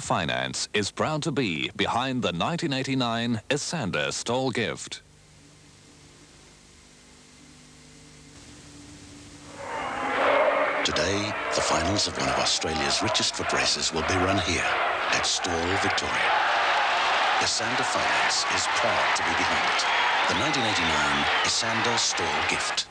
Finance is proud to be behind the 1989 Isander Stawell gift. Today, the finals of one of Australia's richest foot races will be run here at Stawell, Victoria. Isander Finance is proud to be behind it. The 1989 Isander Stawell gift.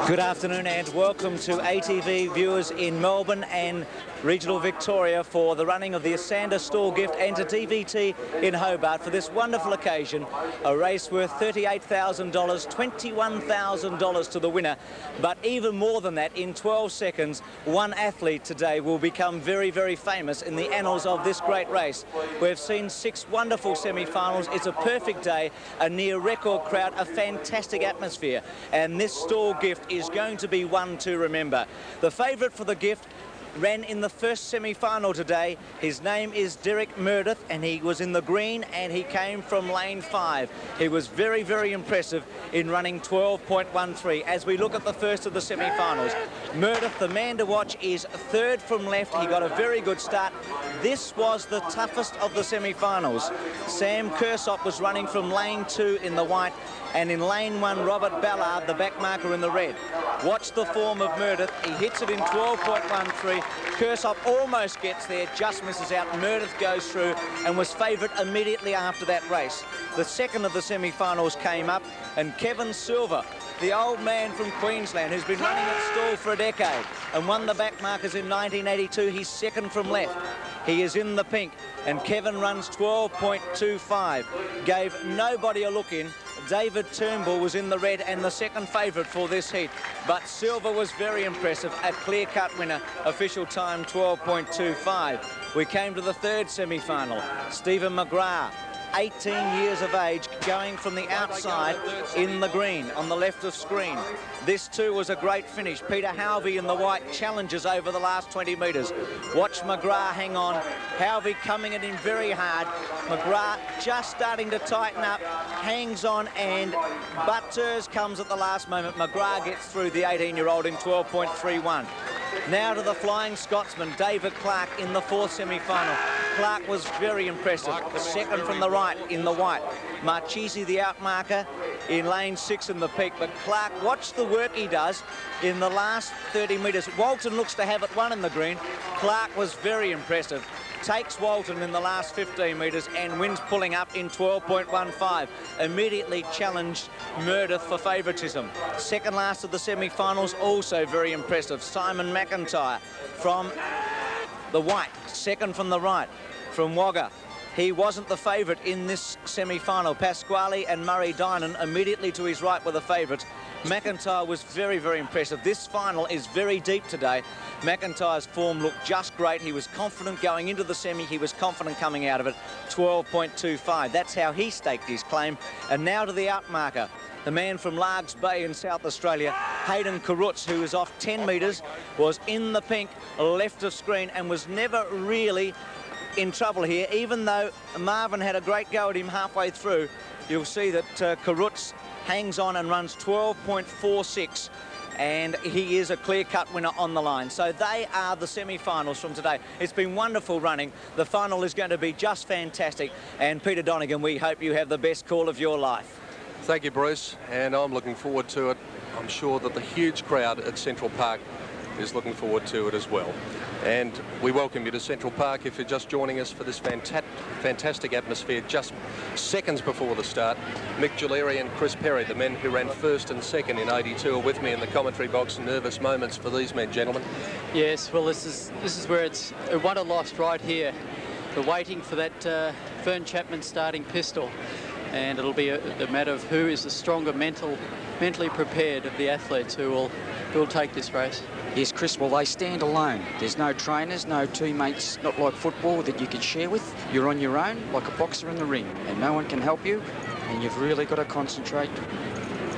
Good afternoon and welcome to ATV viewers in Melbourne and regional Victoria for the running of the Isander Stawell gift, and to DVT in Hobart for this wonderful occasion, a race worth $38,000, $21,000 to the winner. But even more than that, in 12 seconds, one athlete today will become very, very famous in the annals of this great race. We've seen 6 wonderful semi-finals. It's a perfect day, a near record crowd, a fantastic atmosphere, and this Stawell gift is going to be one to remember. The favourite for the gift ran in the first semi-final today. His name is Derek Meredith, and he was in the green and he came from lane 5. He was very, very impressive in running 12.13. As we look at the first of the semi-finals, Meredith, the man to watch, is third from left. He got a very good start. This was the toughest of the semi-finals. Sam Kersop was running from lane 2 in the white, and in lane 1, Robert Ballard, the back marker, in the red. Watch the form of Meredith. He hits it in 12.13. Kersop almost gets there, just misses out. Meredith goes through and was favourite immediately after that race. The second of the semi-finals came up, and Kevin Silver, the old man from Queensland who's been running at Stawell for a decade and won the back markers in 1982, he's second from left. He is in the pink, and Kevin runs 12.25. Gave nobody a look in. David Turnbull was in the red and the second favourite for this heat, but Silver was very impressive, a clear-cut winner, official time 12.25. We came to the third semi-final. Stephen McGrath, 18 years of age, going from the outside in the green on the left of screen. This too was a great finish. Peter Halvey in the white challenges over the last 20 metres. Watch McGrath hang on. Halvey coming it in very hard. McGrath just starting to tighten up, hangs on, and Butters comes at the last moment. McGrath gets through, the 18-year-old, in 12.31. Now to the Flying Scotsman, David Clark, in the fourth semi-final. Clark was very impressive, second from the right in the white. Marchese, the outmarker, in lane 6 in the peak, but Clark, watch the work he does in the last 30 metres. Walton looks to have it won in the green. Clark was very impressive. Takes Walton in the last 15 metres and wins pulling up in 12.15. Immediately challenged Meredith for favouritism. Second last of the semi-finals, also very impressive. Simon McIntyre from the white, second from the right, from Wagga. He wasn't the favourite in this semi-final. Pasquale and Murray Dinan immediately to his right were the favourites. McIntyre was very, very impressive. This final is very deep today. McIntyre's form looked just great. He was confident going into the semi. He was confident coming out of it. 12.25. That's how he staked his claim. And now to the outmarker. The man from Largs Bay in South Australia, Hayden Carutz, who was off 10 metres, was in the pink, left of screen, and was never really in trouble here, even though Marvin had a great go at him halfway through. You'll see that Carutz hangs on and runs 12.46, and he is a clear-cut winner on the line. So they are the semi-finals from today. It's been wonderful running. The final is going to be just fantastic, and Peter Donegan, we hope you have the best call of your life. Thank you, Bruce, and I'm looking forward to it. I'm sure that the huge crowd at Central Park is looking forward to it as well. And we welcome you to Central Park if you're just joining us for this fantastic atmosphere just seconds before the start. Mick Giulieri and Chris Perry, the men who ran first and second in 82, are with me in the commentary box. Nervous moments for these men, gentlemen. Yes, well, this is where it's a won or lost right here. We're waiting for that Fern Chapman starting pistol, and it'll be a matter of who is the stronger mentally prepared of the athletes who will take this race. Yes, Chris, well, they stand alone. There's no trainers, no teammates, not like football that you can share with. You're on your own, like a boxer in the ring, and no one can help you, and you've really got to concentrate,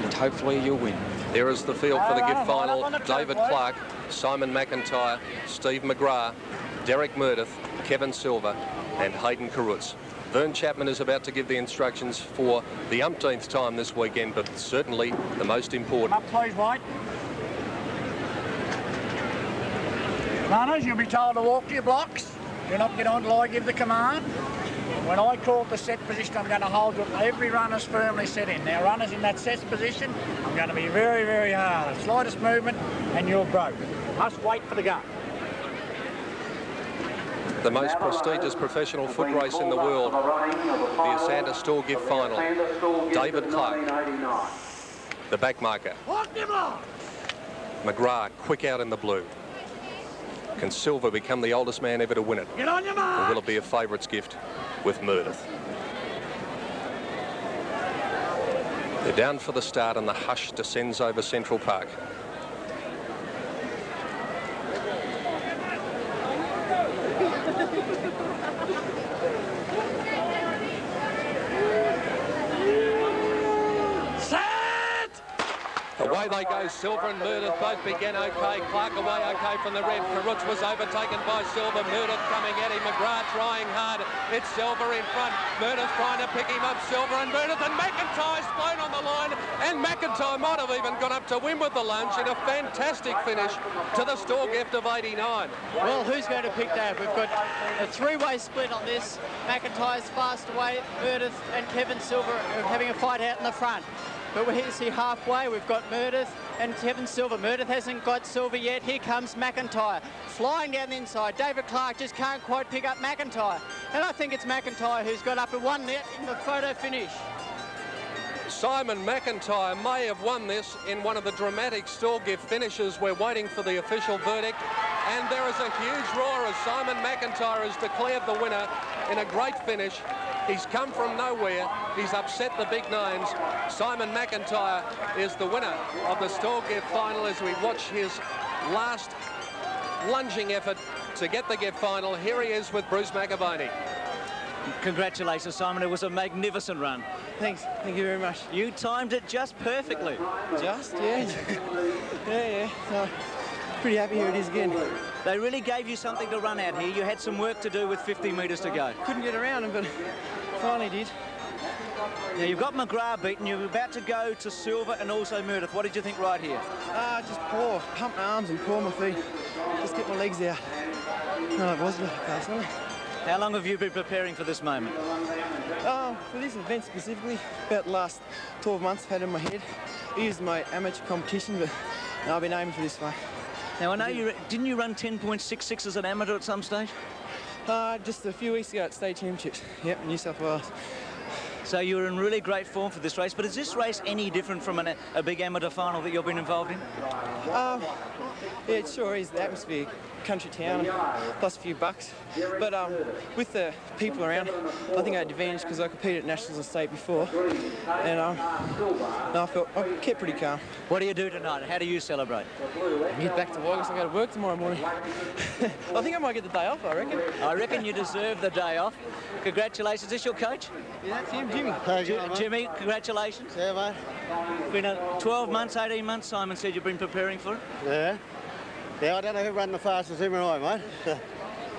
and hopefully you'll win. There is the field for the gift final. David Clark, Simon McIntyre, Steve McGrath, Derek Meredith, Kevin Silver and Hayden Carruthers. Vern Chapman is about to give the instructions for the umpteenth time this weekend, but certainly the most important. Up, please, White. Runners, you'll be told to walk to your blocks. Do not get on till I give the command. When I call the set position, I'm going to hold you. Every runner's firmly set in. Now, runners in that set position, I'm going to be very, very hard. The slightest movement and you're broke. Must wait for the gun. The most prestigious professional foot race in the world, the Asanda Stawell Gift Final. David Clark, the backmarker. McGrath, quick out in the blue. Can Silver become the oldest man ever to win it? Get on your mark. Or will it be a favourites gift with Meredith? They're down for the start and the hush descends over Central Park. Away they go, Silver and Meredith both began okay. Clark away okay from the red. Carruthers was overtaken by Silver. Meredith coming at him. McGrath trying hard. It's Silver in front. Meredith trying to pick him up. Silver and Meredith, and McIntyre's flown on the line. And McIntyre might have even got up to win with the lunch in a fantastic finish to the Stawell gift of 89. Well, who's going to pick that? We've got a three-way split on this. McIntyre's fast away. Meredith and Kevin Silver are having a fight out in the front. But we're here halfway. We've got Meredith and Kevin Silver. Meredith hasn't got Silver yet. Here comes McIntyre. Flying down the inside. David Clark just can't quite pick up McIntyre. And I think it's McIntyre who's got up and won that in the photo finish. Simon McIntyre may have won this in one of the dramatic Stawell gift finishes. We're waiting for the official verdict. And there is a huge roar as Simon McIntyre has declared the winner in a great finish. He's come from nowhere. He's upset the big names. Simon McIntyre is the winner of the Stawell gift final as we watch his last lunging effort to get the gift final. Here he is with Bruce McAvaney. Congratulations, Simon. It was a magnificent run. Thanks. Thank you very much. You timed it just perfectly. Just? Yeah. yeah. No, pretty happy here it is again. They really gave you something to run out here. You had some work to do with 50 metres to go. Couldn't get around him, but finally did. Now, you've got McGrath beaten. You're about to go to Silver and also Meredith. What did you think right here? Just paw, pump my arms and paw my feet. Just get my legs out. No, it wasn't personally. How long have you been preparing for this moment? For this event specifically, about the last 12 months I've had in my head. I used my amateur competition, but I've been aiming for this one. Now, I know didn't you run 10.66 as an amateur at some stage? Just a few weeks ago at State Championships. Yep, New South Wales. So you're in really great form for this race, but is this race any different from a big amateur final that you've been involved in? Yeah, it sure is. The atmosphere, country town, plus a few bucks. But with the people around, I think I had advantage because I competed at Nationals and State before. And no, I kept pretty calm. What do you do tonight? How do you celebrate? Get back to August. I go to work tomorrow morning. I think I might get the day off, I reckon. I reckon you deserve the day off. Congratulations. Is this your coach? Yeah, that's him, Jimmy. Jimmy, congratulations. Yeah, mate. It's been 12 months, 18 months, Simon said you've been preparing for it. Yeah. Yeah, I don't know who ran the fastest, him or I, mate.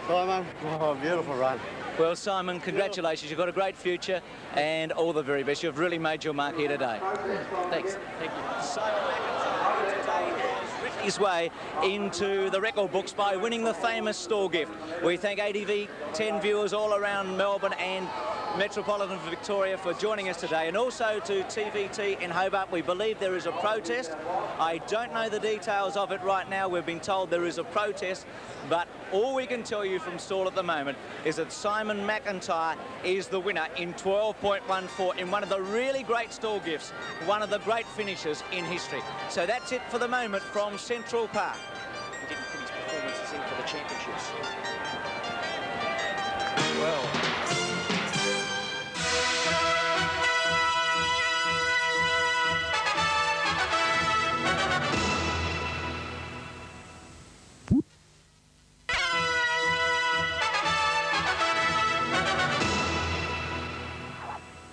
Simon, oh, beautiful run. Well, Simon, congratulations. You've got a great future and all the very best. You've really made your mark here today. Thanks. Thank you. Simon McIntyre today has written his way into the record books by winning the famous Stawell gift. We thank ATV 10 viewers all around Melbourne and Metropolitan Victoria for joining us today, and also to TVT in Hobart. We believe there is a protest. I don't know the details of it right now. We've been told there is a protest, but all we can tell you from Stawell at the moment is that Simon McIntyre is the winner in 12.14 in one of the really great Stawell gifts, one of the great finishes in history. So that's it for the moment from Central Park. He didn't put his performances in for the championships. Well,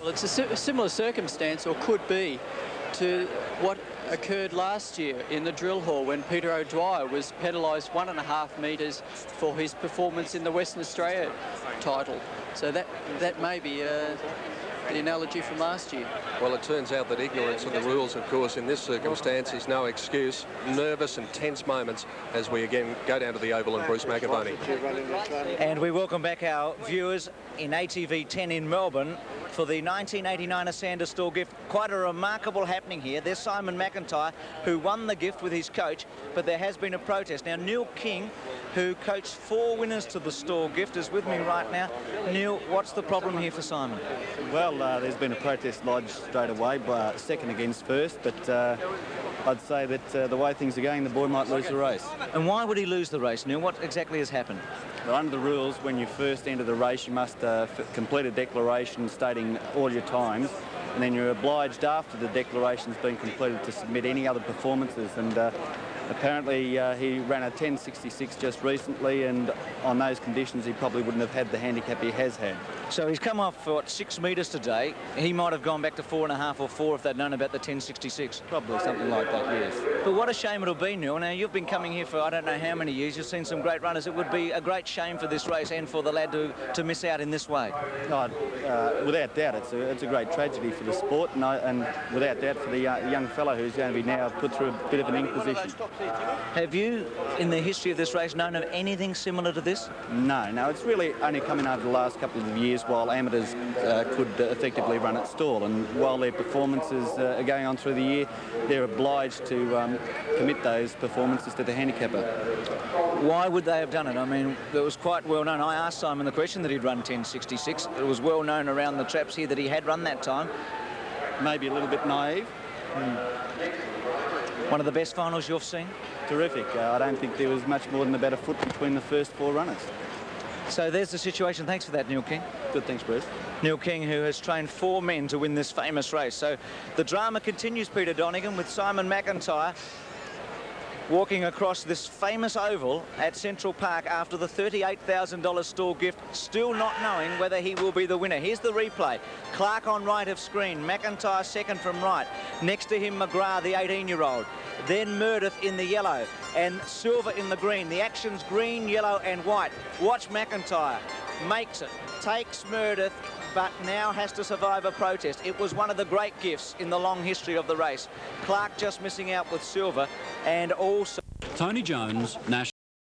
It's a similar circumstance, or could be, to what occurred last year in the drill hall when Peter O'Dwyer was penalised 1.5 metres for his performance in the Western Australia title. So that may be the analogy from last year. Well, it turns out that ignorance of the rules, of course, in this circumstance is no excuse. Nervous and tense moments as we again go down to the Oval and Bruce McAvaney. And we welcome back our viewers in ATV 10 in Melbourne for the 1989 Asander Stawell gift. Quite a remarkable happening here. There's Simon McIntyre, who won the gift with his coach, but there has been a protest. Now, Neil King, who coached 4 winners to the Stawell gift, is with me right now. Neil, what's the problem here for Simon? Well, there's been a protest lodged straight away, second against first, but I'd say that the way things are going, the boy might lose the race. And why would he lose the race, Neil? What exactly has happened? Well, under the rules, when you first enter the race, you must complete a declaration stating all your times, and then you're obliged after the declaration's been completed to submit any other performances. And apparently he ran a 10.66 just recently, and on those conditions he probably wouldn't have had the handicap he has had. So he's come off for, what, 6 metres today. He might have gone back to 4.5 or 4 if they'd known about the 10.66. Probably something like that, yes. But what a shame it'll be, Neil. Now, you've been coming here for I don't know how many years. You've seen some great runners. It would be a great shame for this race and for the lad to miss out in this way. No, without doubt, it's a great tragedy for the sport, and without doubt for the young fellow who's going to be now put through a bit of an inquisition. Have you, in the history of this race, known of anything similar to this? No, it's really only coming over the last couple of years while amateurs could effectively run at Stawell, and while their performances are going on through the year, they're obliged to commit those performances to the handicapper. Why would they have done it? I mean, it was quite well known. I asked Simon the question that he'd run 10.66. It was well known around the traps here that he had run that time. Maybe a little bit naive. One of the best finals you've seen? Terrific. I don't think there was much more than about a foot between the first 4 runners. So there's the situation. Thanks for that, Neil King. Good, thanks, Bruce. Neil King, who has trained 4 men to win this famous race. So the drama continues, Peter Donegan, with Simon McIntyre walking across this famous oval at Central Park after the $38,000 Stawell gift, still not knowing whether he will be the winner. Here's the replay. Clark on right of screen, McIntyre second from right. Next to him, McGrath, the 18-year-old. Then Meredith in the yellow and Silver in the green. The action's green, yellow and white. Watch McIntyre. Makes it. Takes Meredith, but now has to survive a protest. It was one of the great gifts in the long history of the race. Clark just missing out with Silver, and also Tony Jones, National.